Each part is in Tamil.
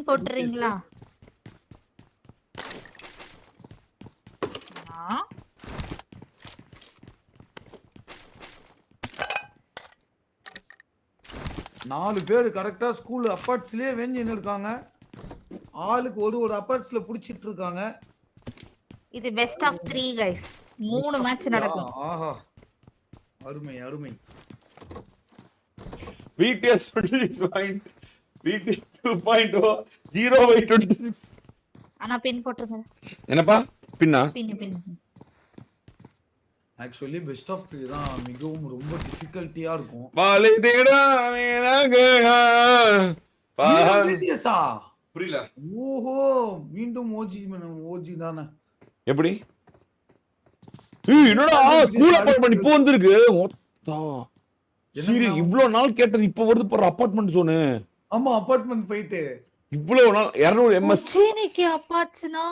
போட்டுறீங்களா? 4 பேர் கரெக்டா ஸ்கூல் அப்பார்ட்ஸ்லயே வெஞ்சின்னு இருக்காங்க. ஆளுக்கு ஒரு அப்பார்ட்ஸ்ல புடிச்சிட்டு இருக்காங்க. இது பெஸ்ட் ஆஃப் 3 கைஸ். 3 மேட்ச் நடக்கும். ஆஹா, அருமை அருமை. BTS 2.0 0/26. ஆனா பின் போட்டுருங்க. என்னப்பா பின்னா? பின். ஆக்சுவலி பெஸ்ட் ஆஃப் 3 தான் மிகவும் ரொம்ப டிஃபிகல்ட்டியா இருக்கும். வாலை தேடா BTSஆ? புரியல. ஓஹோ, மீண்டும் ஓஜி தானே. எப்படி? என்னடா கூல் அபார்ட்மெண்ட் இப்போ வந்திருக்கு. சரி, இவ்வளவு நாள் கேட்டது இப்போ வருது பாரு. Apartment zone. ஆமா, அபார்ட்மெண்ட் போயிட்டு இவ்வளவு நாள் 200 ms. சீனிக்கு அப்பாச்சுனா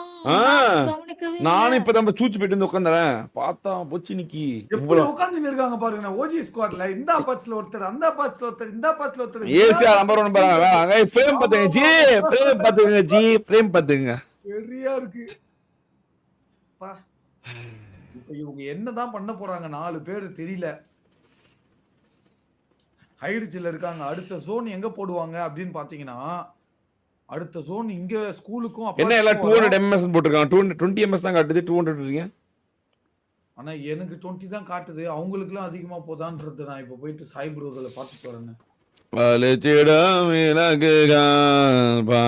நானும் இப்ப நம்ம சூச்சு போயிட்டு வந்து உட்கார்ந்தேன். பார்த்தா பொச்சினிக்கு இவ்வளவு உட்கார்ந்து இருக்காங்க பாருங்க. ஓஜி ஸ்குவாட்ல இந்த அபார்ட்ஸ்ல ஒருத்தர், அந்த அபார்ட்ஸ்ல ஒருத்தர், இந்த அபார்ட்ஸ்ல ஒருத்தர். ஏசியா நம்பர் 1 பாருங்க. அங்க ஃப்ரேம் பாத்துங்க ஜி, ஃப்ரேம் பாத்துங்க ஜி, ஃப்ரேம் பாத்துங்க. சரியா இருக்கு பா. இப்போ இவங்க என்னதான் பண்ண போறாங்க 4 பேர் தெரியல. ஹைரிச்சில இருக்காங்க. அடுத்த ஜோன் எங்க போடுவாங்க அப்படின்னு பாத்தீங்கன்னா, அடுத்த ஜோன் இங்க ஸ்கூலுக்கும். என்ன எல்லாம் 200 ms போட்டுருக்காங்க. 20 ms தான் காட்டுது. 200 இருக்கீங்க. ஆனா எனக்கு 20 தான் காட்டுது. அவங்களுக்குலாம் அதிகமா போதான்றது நான் இப்ப போயிட்டு சாய் ப்ரோகளை பார்த்துட்டு வரேன். வலச்சேடா மிளகுகால்பா.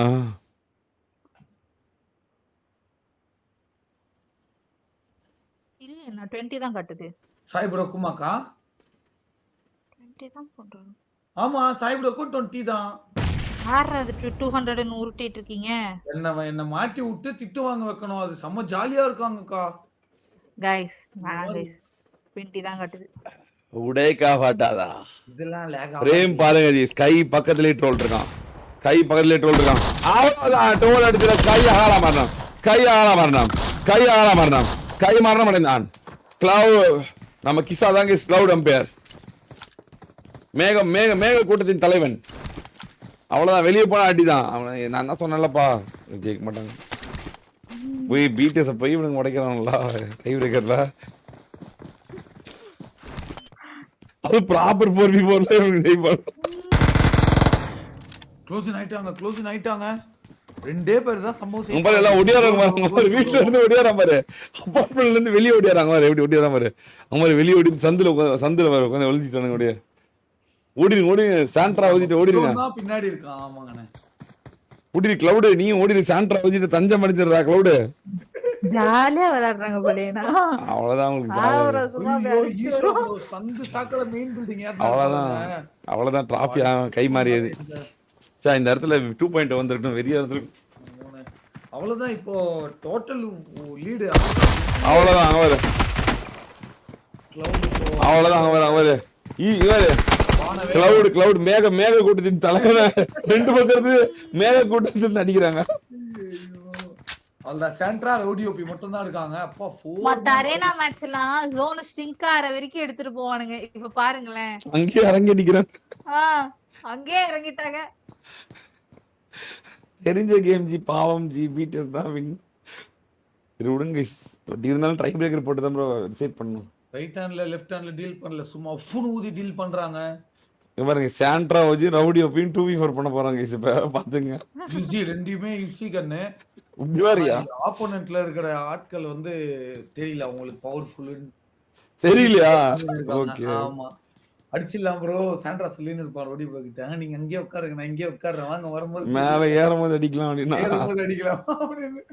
இல்ல நான் 20 தான் காட்டுது. சாய் ப்ரோ குமாக்கா 20 தான் போடுறேன். ஆமா, சாய் ப்ரோக்கும் 20 தான். யாரது 200 ன்னு உருட்டிட்டு இருக்கீங்க? என்ன மாட்டி விட்டு திட்டு வாங்க வைக்கணும். அது செம்ம ஜாலியா இருக்காங்கக்கா. கைஸ் 20 தான் காட்டுது. உடைக்கா பாட்டாதா. இதெல்லாம் லேக் பிரேம் பாருங்க ஜி. ஸ்கை பக்கத்துலயே ட்ரோல் இருக்கான். அவ்வளவுதான். ட்ரோல் அடிச்சுற ஸ்கை ஆளா மாறணும். ஸ்கை மாறின மாட்டேன். கிளவுட் நம்ம கிசா தாங்க கிளவுட் அம்பையர். மேக கூட்டத்தின் தலைவன். அவ்வளவுதான். வெளியே போனா அடிதான். நான் தான் சொன்னேன்லப்பா ஜெயிக்க மாட்டாங்க. போய் BTS போய் இவனுங்க உடைக்கிறான்ல டை பிரேக்கர்ல. அது ப்ராப்பர் 4v4ல இவனுங்க ஜெயிப்பாங்க. க்ளோஸ் ஆயிட்டாங்க. ரெண்டே பேர் தான் சம்பவம். உங்க எல்லாம் ஒடியாறாங்க பாரு. வீட்ல இருந்து ஒடியாறாங்க பாரு. அபார்ட்மெண்ட்ல இருந்து வெளிய ஒடியாறாங்க பாரு. எப்படி ஒடியாறாங்க பாரு. அவங்க வெளிய ஓடி சந்துல பாரு உட்கார்ந்து ஒளிஞ்சிட்டானுங்க. ஓடிடுங்க. சாண்ட்ரா ஓடிட்டு ஓடிடுங்க. பின்னாடி இருக்கான். ஆமாங்கண்ணே. ஓடிடு கிளவுட். நீ ஓடிடு. சாண்ட்ரா ஓடிட்டு தஞ்சம் அடிச்சிடுறா கிளவுட். ஜாலியா விளையாடுறாங்க போலேனா. அவ்வளவுதான் உங்களுக்கு ஜாலியா. சந்து சாக்கல மெயின் பில்டிங். அவ்வளவுதான் டிராஃபி கை மாறியது. சா இந்த இடத்துல 2.0 வந்துட்டோம். வெறியா இருந்திருக்கும். அவ்வளவுதான். இப்போ டோட்டல் லீடு. அவ்வளவுதான். அவரு இவரு கிளவுட் மேக கூட்டத்தின் தலைவன். 2 பக்கத்து மேக கூட்டத்தில் நடிக்கிறாங்க. அல்ல சென்ட்ரா ஓடிஓபி மட்டும் தான் இருக்காங்க. அப்பா மத்த அரேனா மேட்ச்லாம் ஜோன் ஸ்டிங்க் ஆற வரைக்கும் எடுத்துட்டு போவானுங்க. இப்ப பாருங்களேன். அங்கேயே இறங்கி நிக்கிறாங்க. அங்கேயே இறங்கிட்டாங்க. தெரிஞ்ச கேம் ஜி. பாவம் ஜி. BTS தான் வின். விடுங்க பட் இருந்தாலும் ட்ரை பிரேக்கர் போட்டு தான் ப்ரோ டிசைட் பண்ணணும். ரைட் ஹேண்ட்ல லெஃப்ட் ஹேண்ட்ல டீல் பண்ணல. சும்மா ஃபுன் ஊதி டீல் பண்றாங்க. பாருங்க சாண்ட்ரா வச்சு ரவுடி ஓபின் 2v4 பண்ண போறாங்க. இப்ப பாத்துங்க. யூசி ரெண்டுமே யூசி கன்னு. உப்திவாரியா ஆப்போனன்ட்ல இருக்கிற ஆட்கள் வந்து தெரியல அவங்களுக்கு பவர்ஃபுல் தெரியலையா? ஓகே ஆமா, அடிச்சிடலாம் ப்ரோ. சாண்ட்ரா சொல்லின்னு இருப்பார் ஓடி போகிட்டாங்க. நீங்க அங்கேயே உட்காருங்க, நான் இங்கேயே உட்கார்றேன், வாங்க வரும்போது மேல ஏறும்போது அடிக்கலாம் அப்படின்னா ஏறும்போது அடிக்கலாம் அப்படின்னு.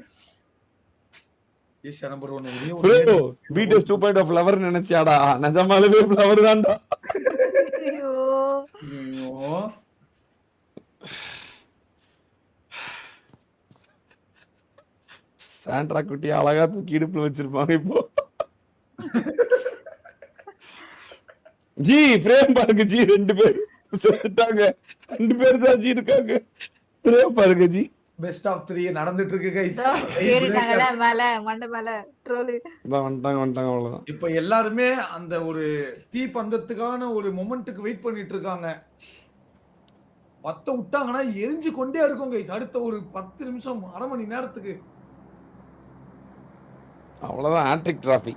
ஏஷ் நம்பர் 1 ப்ரோ BTS 2.0 ஃப்ளவர் நினைச்சாடா? நிஜமாலுமே ஃப்ளவர் தான்டா. ஐயோ சாண்ட்ரா குட்டி அழகா தூக்கி இடுப்புல வச்சிருப்பாங்க. இப்போ ஜி ஃப்ரேம் பாருங்க ஜி. 2 பேர் செத்துட்டாங்க. 2 பேர் தான் ஜி இருக்காங்க. ஃப்ரேம் பாருங்க ஜி. பெஸ்ட் ஆஃப் 3 நடந்துட்டு இருக்கு गाइस. ஏறிட்டாங்கல மேல மண்ட மேல ட்ரோல். வந்துட்டாங்க அவ்வளவுதான். இப்போ எல்லாரும் அந்த ஒரு தீ பந்தத்துக்கான ஒரு மொமெண்ட்க்கு வெயிட் பண்ணிட்டு இருக்காங்க. பத்த விட்டாங்கன்னா எரிஞ்சு கொண்டே இருக்கும் கைஸ். அடுத்த ஒரு 10 நிமிஷம், அரை மணி நேரத்துக்கு. அவ்வளவுதான் hat trick trophy.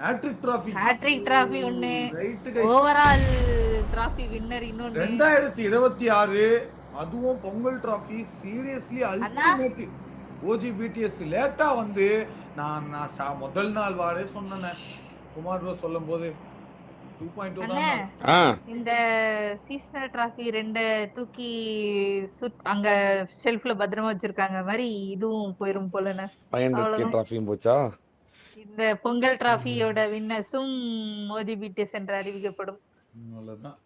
Hat trick trophy. Hat trick trophy ஒண்ணு, right guys. Overall trophy winner இன்னொன்னு. 2026 அதுவும் பொங்கல் டிராஃபி. Seriously ultimate. ஓஜிபிடிஎஸ் லேட்டா வந்து நான் முதல் நாள் வாரே சொன்னேன் குமார் ப்ரோ சொல்லும்போது 2.2 தான். இந்த சீசனல் டிராஃபி 2 தூக்கி அங்க ஷெல்ஃப்ல பத்திரமா வச்சிருக்காங்க மாதிரி இதுவும் போயிரும் போலண்ணே. 500k டிராஃபியும் போச்சா? இந்த பொங்கல் டிராஃபியோட வின்னர்ஸும் ஓஜிபிடிஎஸ் என்று அறிவிக்கப்படும். அவ்வளவுதான்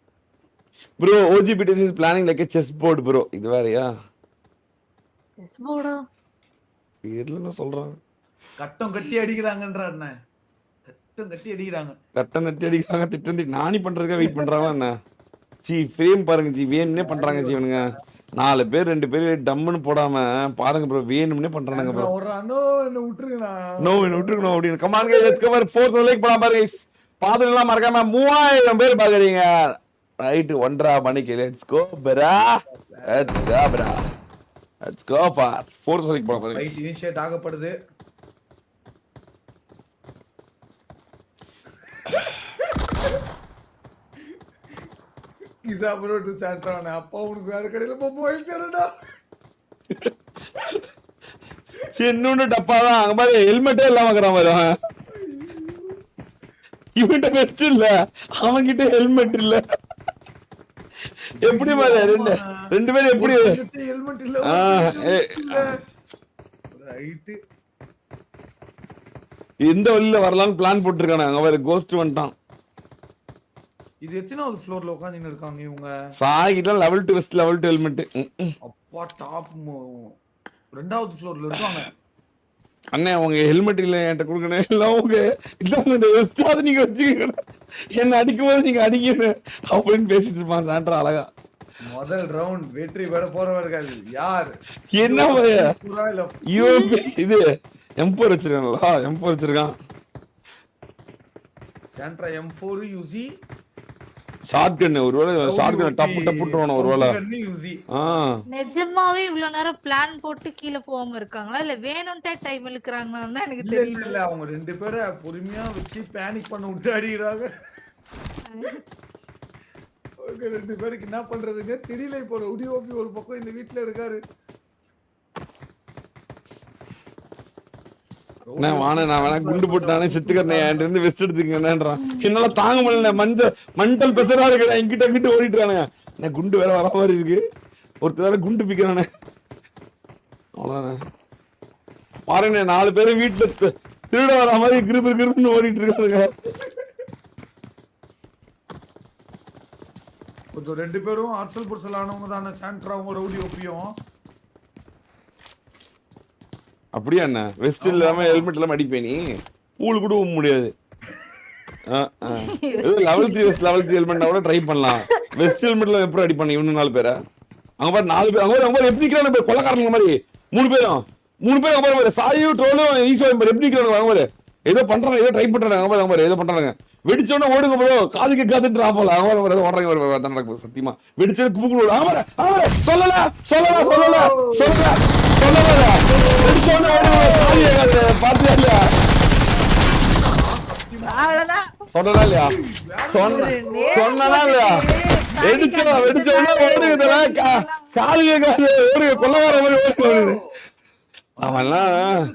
ப்ரோ. ஓஜிபிடிஎஸ் is planning like a chess board bro. இது வேறயா? செஸ் போர்டா? தெரியலன்னு சொல்றாங்க. கட்டம் கட்டி அடிக்கிறாங்கன்ற அண்ணா. கட்டம் கட்டி அடிக்கிறாங்க. கட்டம் தட்டி அடிக்கிறாங்க. திட்டம் நானி பண்றதுக்காக வெயிட் பண்றாங்க என்ன? ஜி ஃப்ரேம் பாருங்க ஜி, வேணும்னே பண்றாங்க ஜி. இவனுங்க 4 பேர் 2 பேர் டம்முன்னு போடாம பாருங்க ப்ரோ, வேணும்னே பண்றானுங்க ப்ரோ. ஒரு அண்ணோ என்ன விட்டுருங்கண்ணா. நோ என்ன விட்டுருக்கணும் அப்படின்னு. Come on guys, let's cover 4th like பண்ணலாம் பாருங்க கைஸ். பாத்துலாம் மறக்காம 3000 பேர் பாக்குறீங்க. ரைட் 1.5 மணிக்கு லெட்ஸ் கோ பிரா. லெட்ஸ் கோ பிரா. Let's go for 4th like பண்ணலாம் பாருங்க. ரைட் இனிஷியேட் ஆகப்படுது. கிசா ப்ரோ டு சாண்ட்ரானா. அப்பா உனக்கு வேற கடையில மொபைல் தரடா. சின்ன டப்பா தான். அங்க பாரு ஹெல்மெட்டே இல்லாம இருக்கறான் பாரு. இவன்ட்ட பெஸ்ட் இல்ல, அவன்கிட்ட ஹெல்மெட் இல்ல. எப்படி பாரு ரெண்டு பேரும் எப்படி ஹெல்மெட் இல்ல. ரைட். எந்த வழியில வரலாம்னு பிளான் போட்டுருக்கானே. அங்க பாரு கோஸ்ட் வந்துட்டான். இது எத்தனாவது ஃப்ளோர்ல உட்கார்ந்து இருக்காங்க இவங்க? சாகிட்ட லெவல் 2 வெஸ்ட் லெவல் 2 ஹெல்மெட். அப்பா டாப் 2வது ஃப்ளோர்ல இருக்காங்க. அண்ணே உங்க ஹெல்மெட் இல்ல என்கிட்ட கொடுக்கணும். எல்லாம் உங்க இதான் இந்த வெஸ்டாவது நீங்க வச்சுக்கணும். என்ன அடிக்கும் போது நீங்க அடிக்கணும் அப்படின்னு பேசிட்டு இருப்பான் சாண்ட்ரா அழகா. முதல் ரவுண்ட் வெற்றி பெற போறவர்கள் யார்? என்ன யூபி இது M4 வச்சிருக்காங்களா? M4 வச்சிருக்கான். சாண்ட்ரா M4 யூசி. ஷாட்கன் ஒருவேளை ஷாட்கன் டப்புட்டோன ஒருவேளை. நிஜமாவே இவ்வளவு நேரம் பிளான் போட்டு கீழ போகாம இருக்காங்களா இல்ல வேணும்ட்டே டைம் இழுக்கறாங்கன்னு எனக்கு தெரியல. இல்ல அவங்க 2 பேரை பொறுமையா வச்சு பேனிக் பண்ண விட்டு அடிக்கிறாங்க. ஓகே 2 பேருக்கு என்ன பண்றதுங்க தெரியல. இப்போ ODOP ஒரு பக்கம் இந்த வீட்ல இருக்காரு. நான் வேணா குண்டு போட்டானே செத்துக்கிறேன். என்கிட்ட இருந்து வெஸ்ட் எடுத்துக்கங்கன்றான். என்னால தாங்க முடியல. மண்டல் பெசரா இருக்கு. என்கிட்ட கிட்ட ஓடிட்டுறானுங்க. நான் குண்டு வேற வர மாதிரி இருக்கு. ஒருத்தர் வேற குண்டு பிக்கிறானே. அவ்வளவுதானே பாருங்க. 4 பேரும் வீட்டுல திருட வர மாதிரி கிருப்புன்னு ஓடிட்டு இருக்கானுங்க. கொஞ்சம் 2 பேரும் அரசல் புரசல் ஆனவங்க தானே. சாண்ட்ராவும் ODOPயும் அப்படியா என்ன? வெஸ்ட் இல்லாம ஹெல்மெட் இல்லாம அடிப்பேன் நீ? பூல் கூட போக முடியாது. லெவல் 3 வெஸ்ட் லெவல் 3 ஹெல்மெட்னா கூட ட்ரை பண்ணலாம். வெஸ்ட் ஹெல்மெட்ல எப்படி அடிப்பாங்க இவனு 4 பேரை? அங்க பாரு 4 பேர். அங்க பாரு எப்படி நிக்கிறாங்க கொலைக்காரங்க மாதிரி 3 பேரும். 3 பேரும் அங்க பாரு சாயு ட்ரோலும் ஈசோ எப்படி நிக்கிறாங்க. அங்க பாரு ஏதோ பண்றாங்க, ஏதோ ட்ரை பண்றாங்க. அங்க பாரு ஏதோ பண்றாங்க. வெடிச்சோட ஓடுங்க ப்ரோ. காதுக்கு காத்துட்டு போல. அவங்க ஓடுறாங்க. சத்தியமா வெடிச்சது கூப்பிடு. சொல்லல பாத்தியா இல்லையா? சொன்னா இல்லையா? சொன்னா இல்லையா? வெடிச்சோட ஓடுங்க. காலியே காது ஓடுங்க. கொள்ளக்கார மாதிரி ஓடுங்க. அவன்லாம்